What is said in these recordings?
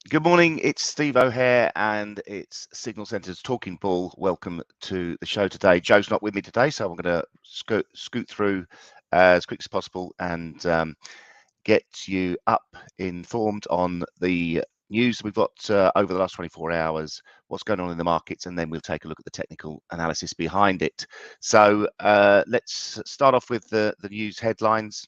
Good morning, it's Steve O'Hare and it's Signal Centre's Talking Bull. Welcome to the show today. Joe's not with me today, so I'm going to scoot through as quick as possible and get you up informed on the news we've got over the last 24 hours, what's going on in the markets, and then we'll take a look at the technical analysis behind it. So let's start off with the news headlines.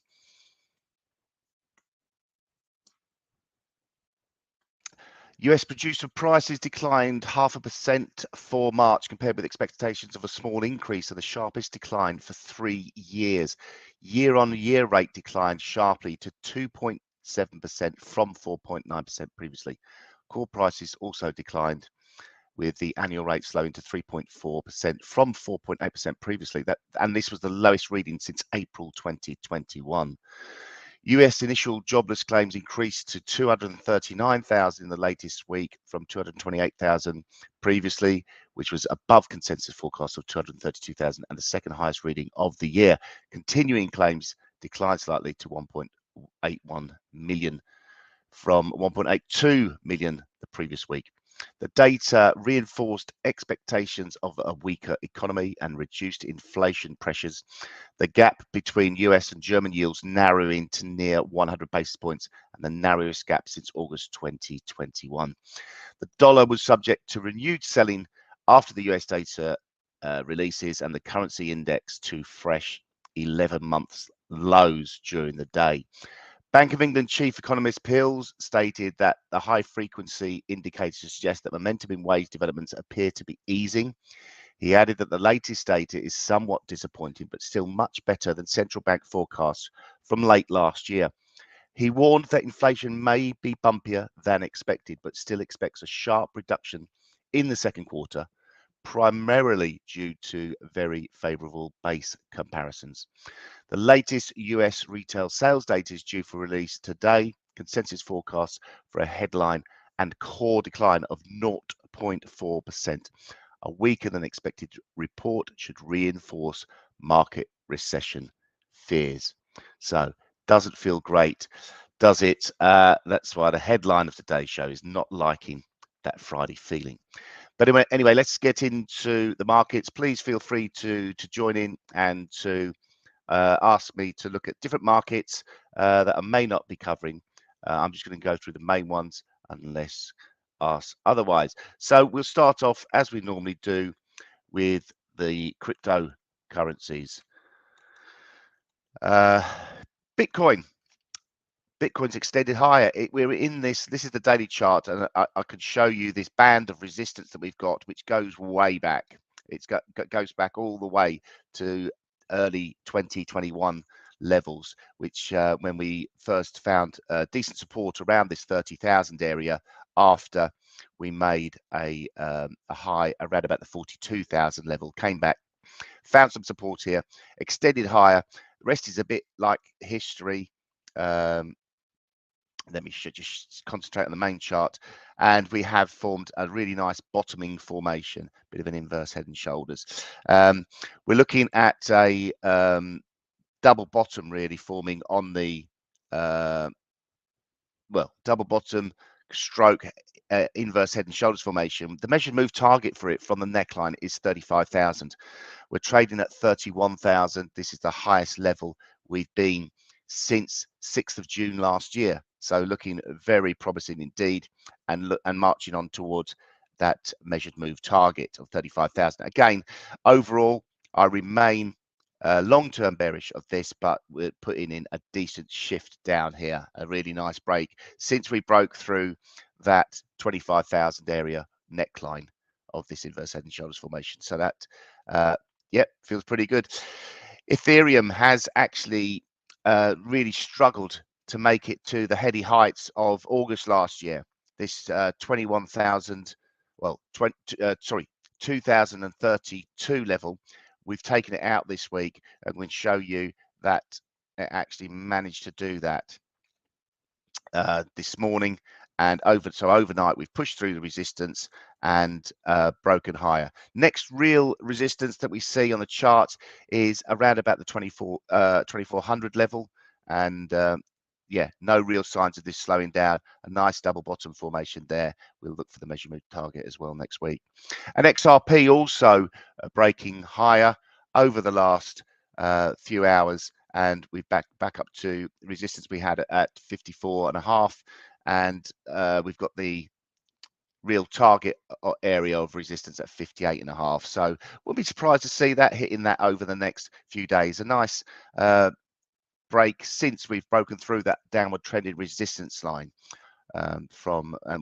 US producer prices declined 0.5% for March compared with expectations of a small increase, and the sharpest decline for 3 years. Year-on-year rate declined sharply to 2.7% from 4.9% previously. Core prices also declined, with the annual rate slowing to 3.4% from 4.8% previously. And this was the lowest reading since April 2021. US initial jobless claims increased to 239,000 in the latest week from 228,000 previously, which was above consensus forecast of 232,000 and the second highest reading of the year. Continuing claims declined slightly to 1.81 million from 1.82 million the previous week. The data reinforced expectations of a weaker economy and reduced inflation pressures. The gap between US and German yields narrowing to near 100 basis points, and the narrowest gap since August 2021. The dollar was subject to renewed selling after the US data releases, and the currency index to fresh 11 months lows during the day. Bank of England chief economist Pills stated that the high frequency indicators suggest that momentum in wage developments appear to be easing. He added that the latest data is somewhat disappointing, but still much better than central bank forecasts from late last year. He warned that inflation may be bumpier than expected, but still expects a sharp reduction in the second quarter, primarily due to very favorable base comparisons. The latest US retail sales data is due for release today. Consensus forecasts for a headline and core decline of 0.4%. A weaker than expected report should reinforce market recession fears. So, doesn't feel great, does it? That's why the headline of today's show is not liking that Friday feeling. But anyway, let's get into the markets. Please feel free to join in and to ask me to look at different markets that I may not be covering. I'm just going to go through the main ones unless asked otherwise. So we'll start off, as we normally do, with the cryptocurrencies. Bitcoin. Bitcoin's extended higher. We're in this is the daily chart, and I could show you this band of resistance that we've got, which goes way back. Goes back all the way to early 2021 levels, which when we first found decent support around this 30,000 area after we made a high around about the 42,000 level, came back, found some support here, extended higher. The rest is a bit like history. Let me just concentrate on the main chart, and we have formed a really nice bottoming formation, bit of an inverse head and shoulders. We're looking at a double bottom really forming on the double bottom stroke inverse head and shoulders formation. The measured move target for it from the neckline is 35,000. We're trading at 31,000. This is the highest level we've been since 6th of June last year. So looking very promising indeed, and marching on towards that measured move target of 35,000. Again, overall, I remain long-term bearish of this, but we're putting in a decent shift down here, a really nice break since we broke through that 25,000 area neckline of this inverse head and shoulders formation. So that, feels pretty good. Ethereum has actually really struggled to make it to the heady heights of August last year. This 2032 level. We've taken it out this week, and we'll show you that it actually managed to do that this morning, and overnight we've pushed through the resistance and broken higher. Next real resistance that we see on the chart is around about the 2400 level, and yeah, no real signs of this slowing down. A nice double bottom formation there. We'll look for the measurement target as well next week. And XRP also breaking higher over the last few hours, and we've back up to resistance we had at 54.5, and we've got the real target area of resistance at 58.5. So we'll be surprised to see that hitting that over the next few days. A nice break since we've broken through that downward trending resistance line and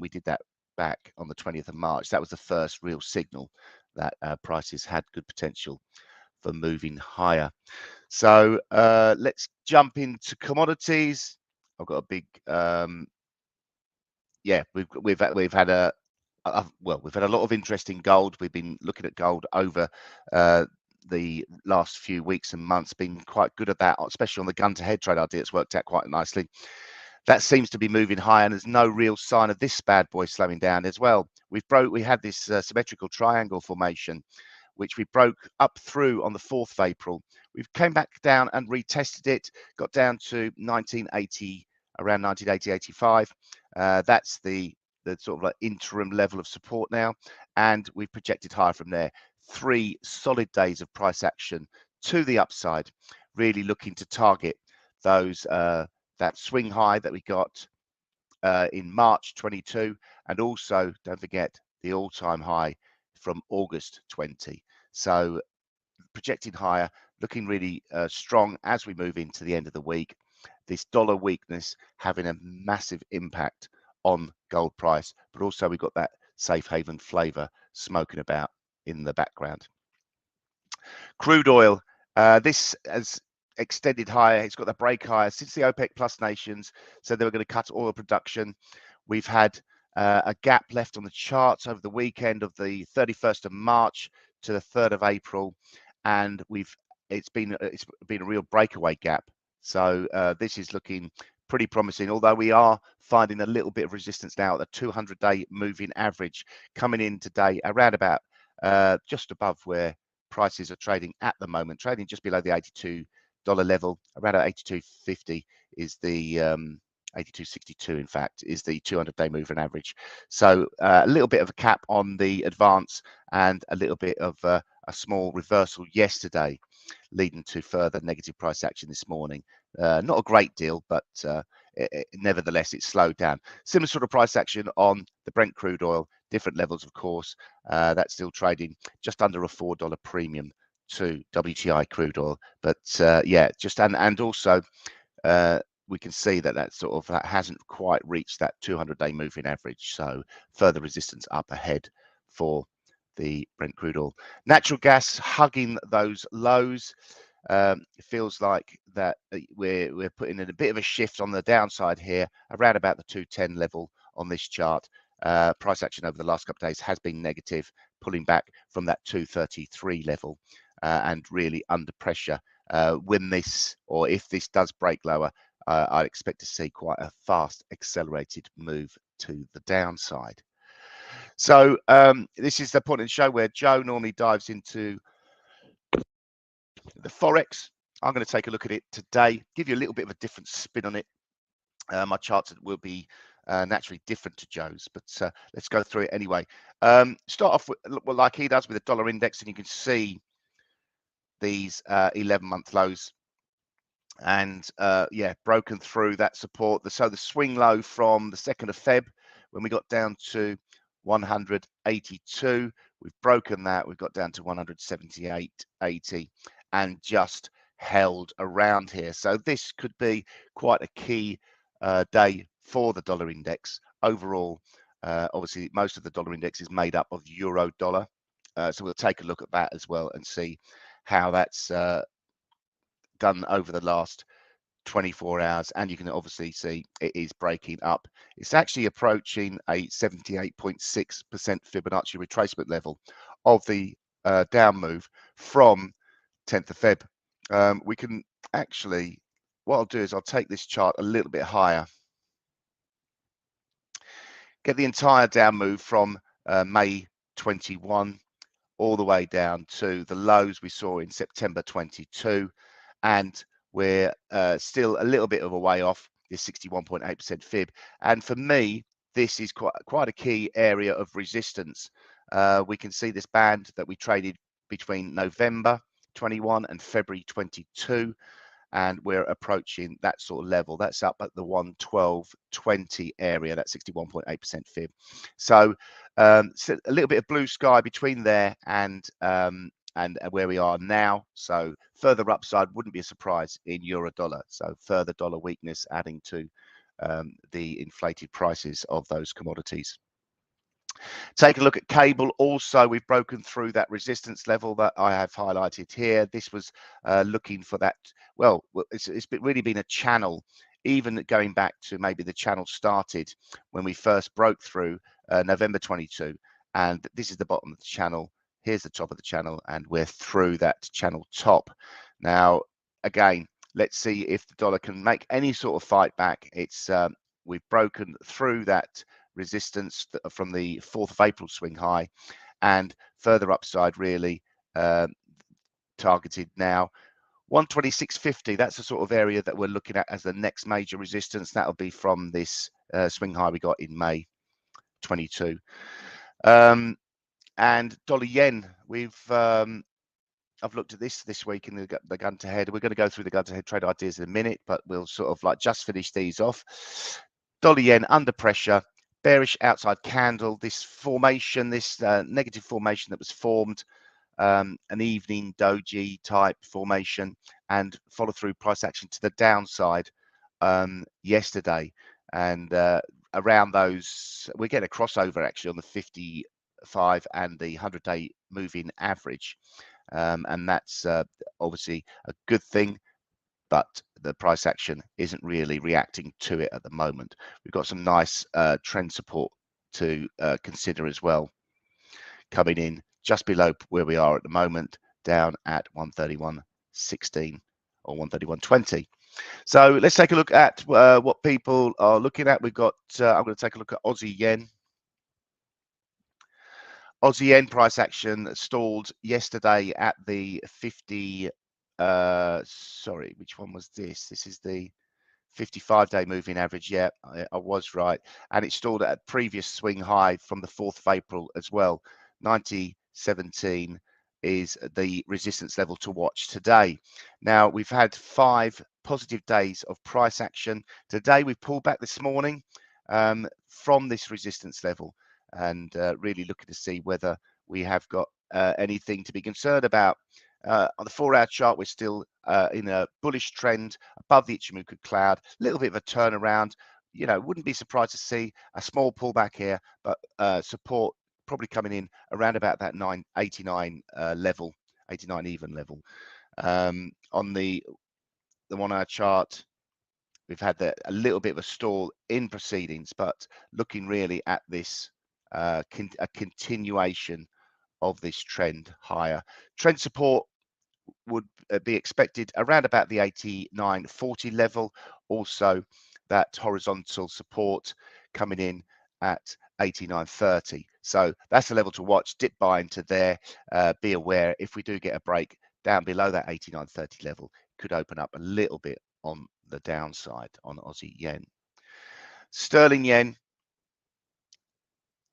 we did that back on the 20th of March. That was the first real signal that prices had good potential for moving higher. So let's jump into commodities. I've got a big yeah, we've had a well, we've had a lot of interest in gold. We've been looking at gold over the last few weeks and months, been quite good at that, especially on the gun to head trade idea. It's worked out quite nicely. That seems to be moving higher, and there's no real sign of this bad boy slowing down as well. We had this symmetrical triangle formation, which we broke up through on the 4th of April. We've came back down and retested it, got down to 1980, around 1980, 85. That's the sort of like interim level of support now, and we've projected higher from there. 3 solid days of price action to the upside, really looking to target those that swing high that we got in March 22, and also don't forget the all-time high from August 20. So projecting higher, looking really strong as we move into the end of the week. This dollar weakness having a massive impact on gold price, but also we've got that safe haven flavor smoking about in the background. Crude oil, this has extended higher. It's got the break higher since the OPEC plus nations said they were going to cut oil production. We've had a gap left on the charts over the weekend of the 31st of March to the 3rd of April, and it's been a real breakaway gap. So this is looking pretty promising, although we are finding a little bit of resistance now at the 200-day moving average coming in today around about just above where prices are trading at the moment, trading just below the $82 level, around at 82.50 is the 82.62 in fact is the 200-day moving average. So a little bit of a cap on the advance and a little bit of a small reversal yesterday, leading to further negative price action this morning. Not a great deal, but nevertheless it slowed down. Similar sort of price action on the Brent crude oil, different levels of course. That's still trading just under a $4 premium to WTI crude oil, but yeah, just and also we can see that hasn't quite reached that 200-day moving average, so further resistance up ahead for the Brent crude oil. Natural gas hugging those lows. It feels like that we're putting in a bit of a shift on the downside here around about the 210 level on this chart. Price action over the last couple of days has been negative, pulling back from that 233 level and really under pressure. When this, or if this does break lower, I'd expect to see quite a fast accelerated move to the downside. So this is the point in the show where Joe normally dives into the Forex. I'm going to take a look at it today, give you a little bit of a different spin on it. My charts will be naturally different to Joe's, but let's go through it anyway. Start off with, well, like he does, with the dollar index, and you can see these 11-month lows, and yeah, broken through that support. So the swing low from the 2nd of Feb, when we got down to 182, we've broken that. We've got down to 178.80 and just held around here. So this could be quite a key day for the dollar index overall. Obviously, most of the dollar index is made up of euro dollar, so we'll take a look at that as well and see how that's done over the last 24 hours. And you can obviously see it is breaking up. It's actually approaching a 78.6% Fibonacci retracement level of the down move from 10th of Feb. We can actually, what I'll do is I'll take this chart a little bit higher, get the entire down move from May 21 all the way down to the lows we saw in September 22, and we're still a little bit of a way off this 61.8% fib. And for me, this is quite a key area of resistance. We can see this band that we traded between November 21 and February 22, and we're approaching that sort of level. That's up at the 112.20 area, that 61.8% fib. So a little bit of blue sky between there and where we are now. So further upside wouldn't be a surprise in euro dollar. So further dollar weakness adding to the inflated prices of those commodities. Take a look at cable. Also, we've broken through that resistance level that I have highlighted here. This was looking for that. Well, it's really been a channel, even going back to maybe the channel started when we first broke through November 22. And this is the bottom of the channel. Here's the top of the channel, and we're through that channel top. Now, again, let's see if the dollar can make any sort of fight back. It's we've broken through that resistance from the 4th of April swing high, and further upside really targeted now 126.50. That's the sort of area that we're looking at as the next major resistance. That'll be from this swing high we got in May 22. And dollar yen, I've looked at this week in the gun to head. We're going to go through the gun to head trade ideas in a minute, but we'll sort of like just finish these off. Dollar yen under pressure, bearish outside candle. This formation, this negative formation that was formed, an evening doji type formation, and follow through price action to the downside yesterday. And around those, we get a crossover actually on the 55 and the 100-day moving average. And that's obviously a good thing, but the price action isn't really reacting to it at the moment. We've got some nice trend support to consider as well, coming in just below where we are at the moment, down at 131.16 or 131.20. So let's take a look at what people are looking at. We've got, I'm going to take a look at Aussie yen. Aussie yen price action stalled yesterday at the 50, sorry, which one was this? This is the 55-day moving average. Yeah, I was right. And it stalled at a previous swing high from the 4th of April as well. 90.17 is the resistance level to watch today. Now, we've had 5 positive days of price action. Today, we've pulled back this morning from this resistance level, and really looking to see whether we have got anything to be concerned about. On the 4-hour chart, we're still in a bullish trend above the Ichimoku cloud. A little bit of a turnaround. You know, wouldn't be surprised to see a small pullback here, but support probably coming in around about that 989 level, 89 even level. On the 1-hour chart, we've had a little bit of a stall in proceedings, but looking really at this a continuation of this trend higher. Trend support would be expected around about the 89.40 level. Also, that horizontal support coming in at 89.30. So that's the level to watch. Dip buy into there. Be aware if we do get a break down below that 89.30 level, it could open up a little bit on the downside on Aussie yen. Sterling yen.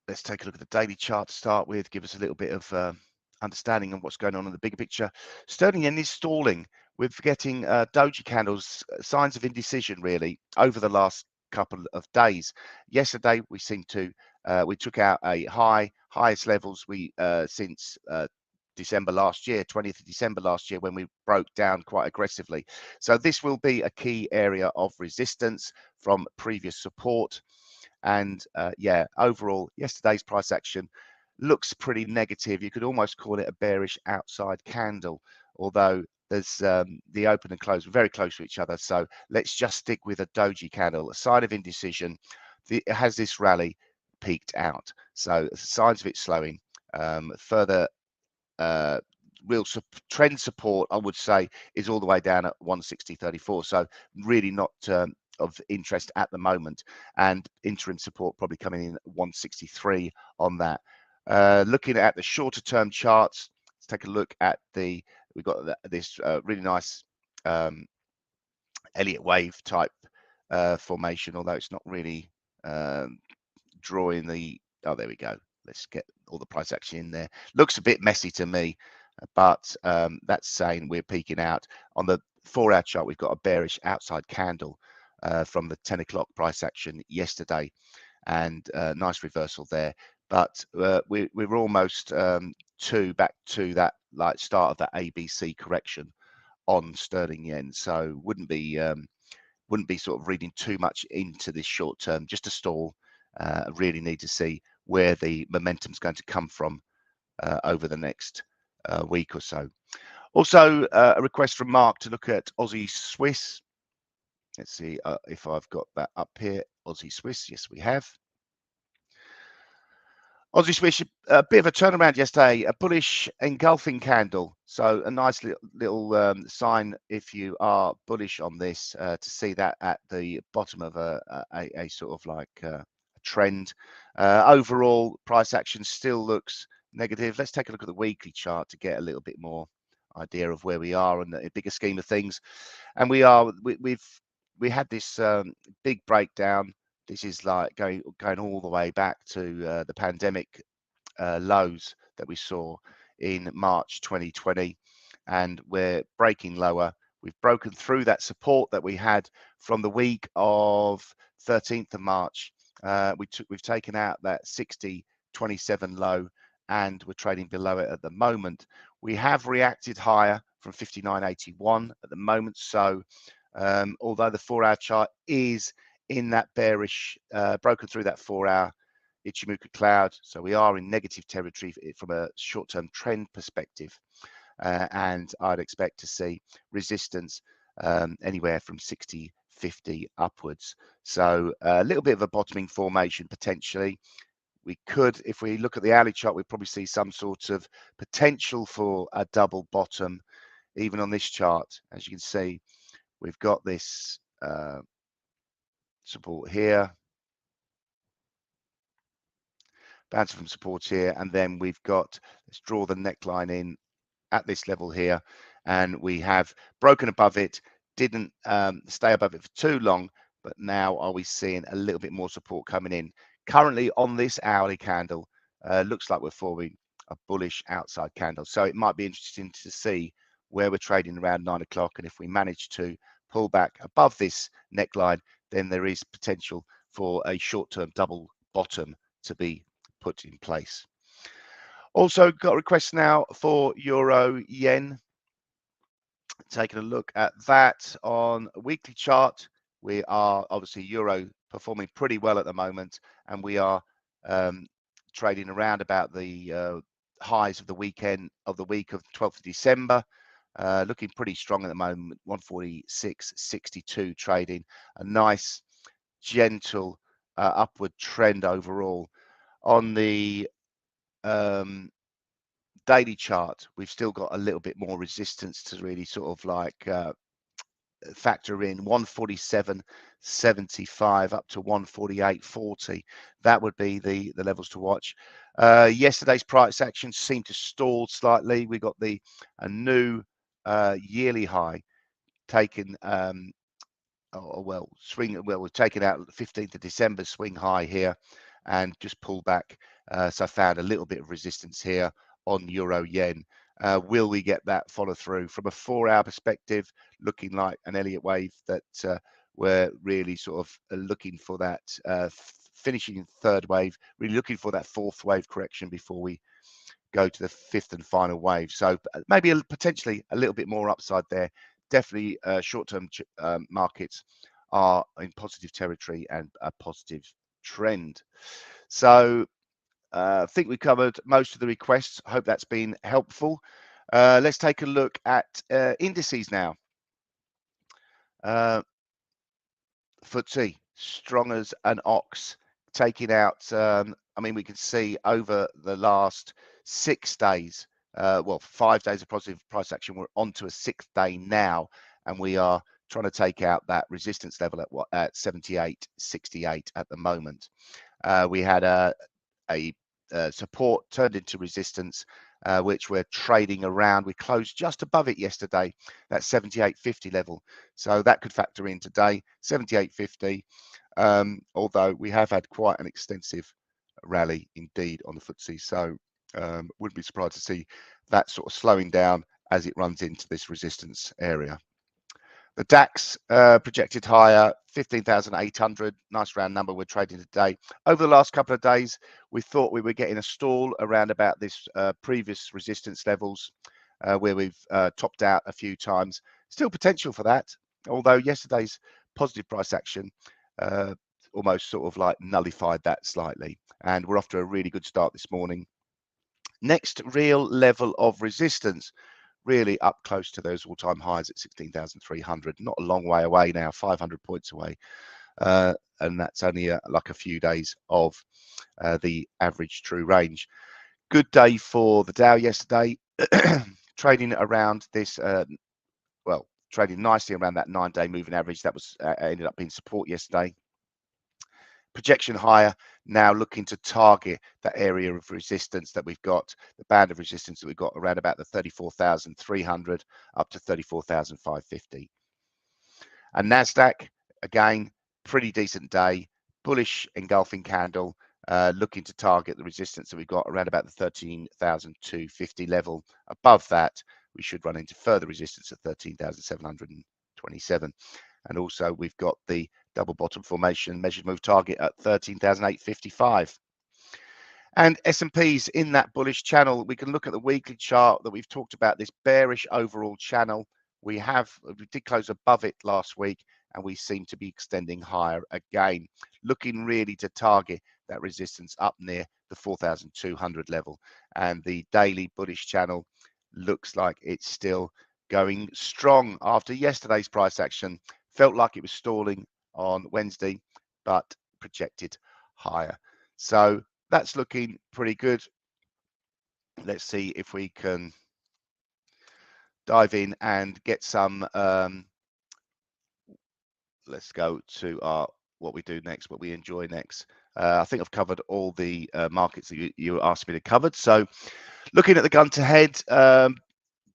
Let's take a look at the daily chart to start with, give us a little bit of understanding of what's going on in the bigger picture. Sterling yen is stalling. We're getting doji candles, signs of indecision really over the last couple of days. Yesterday, we seemed to, we took out a highest levels we since December last year, 20th of December last year, when we broke down quite aggressively. So this will be a key area of resistance from previous support. And yeah, overall, yesterday's price action looks pretty negative. You could almost call it a bearish outside candle, although there's the open and close very close to each other. So let's just stick with a doji candle, a sign of indecision. It has this rally peaked out, so signs of it slowing. Further real trend support, I would say, is all the way down at 160.34. So really not of interest at the moment, and interim support probably coming in at 163 on that. Looking at the shorter term charts, let's take a look at we've got this really nice Elliott wave type formation, although it's not really drawing the, oh, there we go. Let's get all the price action in there. Looks a bit messy to me, but that's saying we're peaking out. On the 4-hour chart, we've got a bearish outside candle from the 10 o'clock price action yesterday, and nice reversal there. But we're almost back to that like start of that ABC correction on sterling yen. So wouldn't be sort of reading too much into this short term. Just a stall. Really need to see where the momentum's going to come from over the next week or so. Also, a request from Mark to look at Aussie Swiss. Let's see if I've got that up here. Aussie Swiss, yes, we have. Aussie Swiss, a bit of a turnaround yesterday, a bullish engulfing candle. So a nice little sign if you are bullish on this to see that at the bottom of a sort of like a trend. Overall, price action still looks negative. Let's take a look at the weekly chart to get a little bit more idea of where we are in the bigger scheme of things. And we had this big breakdown. This is like going all the way back to the pandemic lows that we saw in March 2020, and we're breaking lower. We've broken through that support that we had from the week of 13th of March. We've taken out that 60.27 low, and we're trading below it at the moment. We have reacted higher from 59.81 at the moment. So although the 4-hour chart is in that bearish, broken through that 4-hour Ichimoku cloud, so we are in negative territory from a short-term trend perspective, and I'd expect to see resistance anywhere from 60.50 upwards. So a little bit of a bottoming formation potentially. We could, if we look at the hourly chart, we'd probably see some sort of potential for a double bottom, even on this chart. As you can see, we've got this support here, bouncing from support here, and then we've got, let's draw the neckline in at this level here, and we have broken above it, didn't stay above it for too long, but now are we seeing a little bit more support coming in? Currently on this hourly candle, looks like we're forming a bullish outside candle. So it might be interesting to see where we're trading around 9 o'clock, and if we manage to pull back above this neckline, then there is potential for a short-term double bottom to be put in place. Also got requests now for euro yen. Taking a look at that on a weekly chart, we are obviously euro performing pretty well at the moment, and we are trading around about the highs of the week of 12th of December. Looking pretty strong at the moment, 146.62 trading, a nice gentle upward trend overall. On the daily chart, we've still got a little bit more resistance to really sort of like factor in 147.75 up to 148.40. That would be the levels to watch. Yesterday's price action seemed to stall slightly. We got a new yearly high taken we've taken out the 15th of December swing high here and just pulled back. So I found a little bit of resistance here on euro yen. Will we get that follow through? From a 4-hour perspective, looking like an Elliott wave that we're really sort of looking for that finishing third wave, really looking for that fourth wave correction before we go to the fifth and final wave. So maybe potentially a little bit more upside there. Definitely short-term markets are in positive territory and a positive trend. So I think we covered most of the requests. I hope that's been helpful. Let's take a look at indices now. FTSE, strong as an ox, taking out, I mean, we can see over the last 6 days, 5 days of positive price action, we're onto a 6th day now, and we are trying to take out that resistance level at 78.68 at the moment. We had a support turned into resistance which we're trading around. We closed just above it yesterday, that 78.50 level. So that could factor in today, 78.50. Although we have had quite an extensive rally indeed on the FTSE. So wouldn't be surprised to see that sort of slowing down as it runs into this resistance area. The DAX projected higher, 15,800, nice round number we're trading today. Over the last couple of days, we thought we were getting a stall around about this previous resistance levels where we've topped out a few times. Still potential for that, although yesterday's positive price action almost sort of like nullified that slightly. And we're off to a really good start this morning. Next real level of resistance, really up close to those all-time highs at 16,300, not a long way away now, 500 points away, and that's only like a few days of the average true range. Good day for the Dow yesterday, trading around this, well, trading nicely around that 9-day moving average. That was ended up being support yesterday. Projection higher, now looking to target that area of resistance that we've got, the band of resistance that we've got around about the 34,300 up to 34,550. And NASDAQ, again, pretty decent day, bullish engulfing candle, looking to target the resistance that we've got around about the 13,250 level. Above that, we should run into further resistance at 13,727. And also we've got the double bottom formation measured move target at 13,855. And S&P's in that bullish channel. We can look at the weekly chart that we've talked about, this bearish overall channel. We did close above it last week, and we seem to be extending higher again, looking really to target that resistance up near the 4,200 level. And the daily bullish channel looks like it's still going strong after yesterday's price action. Felt like it was stalling on Wednesday, but projected higher. So that's looking pretty good. Let's see if we can dive in and get some. Let's go to what we do next, what we enjoy next. I think I've covered all the markets that you asked me to cover. So looking at the gun to head,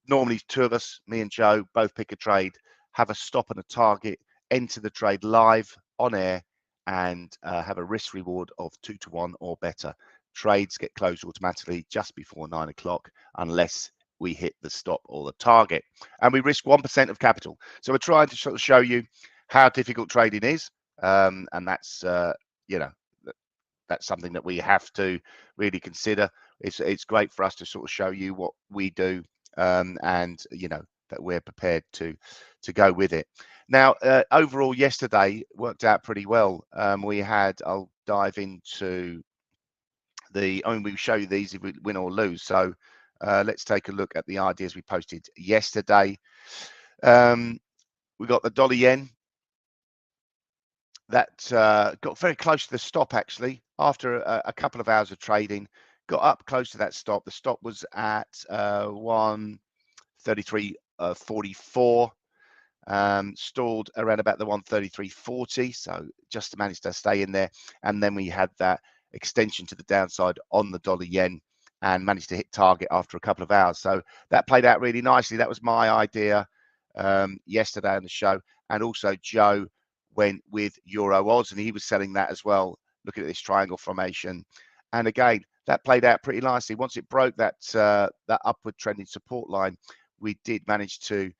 normally two of us, me and Joe, both pick a trade, have a stop and a target, enter the trade live on air, and have a risk reward of 2-to-1 or better. Trades get closed automatically just before 9 o'clock unless we hit the stop or the target, and we risk 1% of capital. So we're trying to sort of show you how difficult trading is, and that's you know, that's something that we have to really consider. It's great for us to sort of show you what we do, and you know that we're prepared to go with it. Now, overall, yesterday worked out pretty well. We had, I'll dive into the, I mean, we show you these if we win or lose. So let's take a look at the ideas we posted yesterday. We got the dollar yen. That got very close to the stop actually after a couple of hours of trading. Got up close to that stop. The stop was at 133.44. Stalled around about the 133.40, so just managed to stay in there. And then we had that extension to the downside on the dollar yen and managed to hit target after a couple of hours. So that played out really nicely. That was my idea yesterday on the show. And also Joe went with Euro Oz, and he was selling that as well, looking at this triangle formation. And again, that played out pretty nicely. Once it broke that that upward trending support line, we did manage to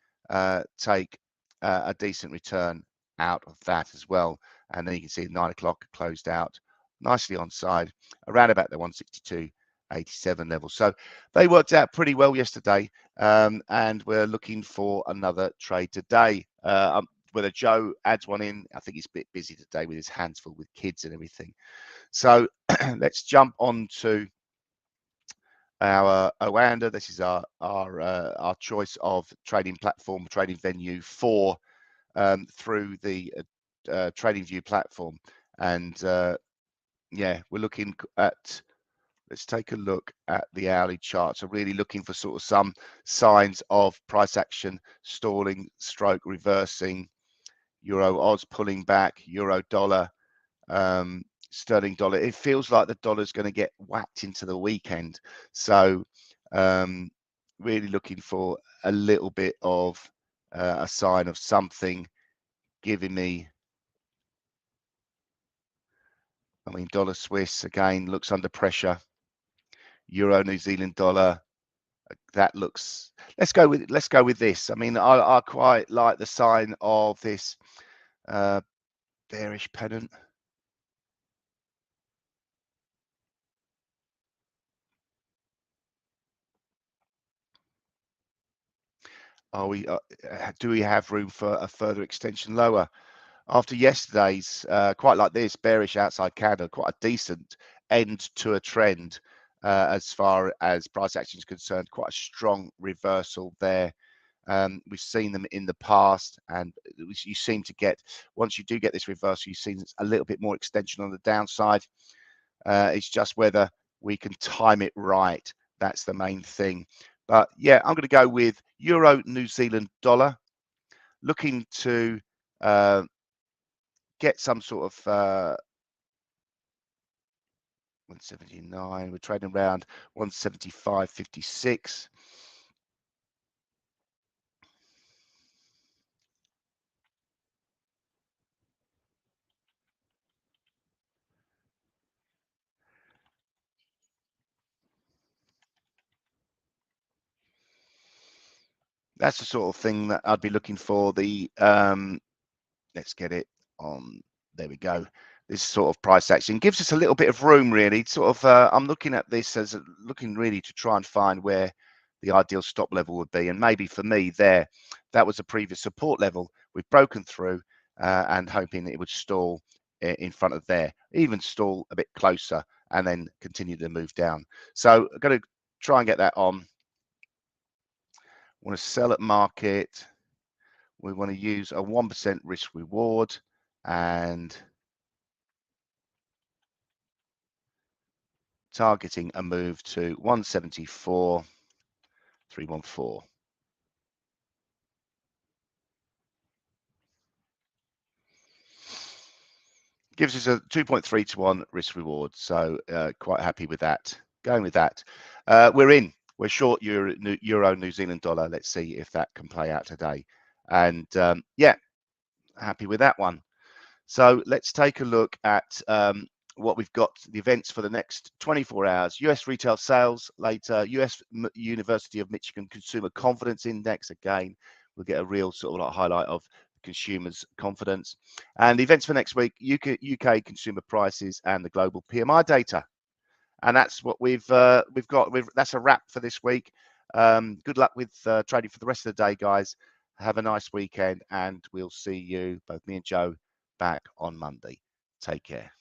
take a decent return out of that as well. And then you can see at 9 o'clock closed out nicely on side around about the 162.87 level. So they worked out pretty well yesterday, and we're looking for another trade today. Whether Joe adds one in, I think he's a bit busy today with his hands full with kids and everything. So let's jump on to our Oanda. This is our choice of trading platform, trading venue for through the TradingView platform. And yeah, we're looking at, let's take a look at the hourly chart. So really looking for sort of some signs of price action, stalling, stroke, reversing, Euro Oz pulling back, Euro dollar, sterling dollar. It feels like the dollar's going to get whacked into the weekend. So Really looking for a little bit of a sign of something giving me. I mean, dollar Swiss again looks under pressure. Euro New Zealand dollar, that looks. Let's go with this. I mean, I quite like the sign of this bearish pennant. Are we? Do we have room for a further extension lower? After yesterday's, quite like this bearish outside candle, quite a decent end to a trend as far as price action is concerned. Quite a strong reversal there. We've seen them in the past, and you seem to get, once you do get this reversal, you've seen a little bit more extension on the downside. It's just whether we can time it right. That's the main thing. But yeah, I'm going to go with Euro New Zealand dollar, looking to get some sort of 179. We're trading around 175.56. That's the sort of thing that I'd be looking for. The let's get it on. There we go. This sort of price action gives us a little bit of room, really. Sort of, I'm looking at this as looking really to try and find where the ideal stop level would be, and maybe for me there, that was a previous support level we've broken through, and hoping that it would stall in front of there, even stall a bit closer, and then continue to move down. So I'm going to try and get that on. Want to sell at market. We want to use a 1% risk reward, and targeting a move to 174.314. Gives us a 2.3 to 1 risk reward, so quite happy with that. Going with that. We're short Euro New Zealand dollar. Let's see if that can play out today. And yeah, happy with that one. So let's take a look at what we've got, the events for the next 24 hours. US retail sales later, US University of Michigan Consumer Confidence Index. Again, we'll get a real sort of like highlight of consumers' confidence. And the events for next week, UK consumer prices and the global PMI data. And that's what we've got. That's a wrap for this week. Good luck with trading for the rest of the day, guys. Have a nice weekend, and we'll see you, both me and Joe, back on Monday. Take care.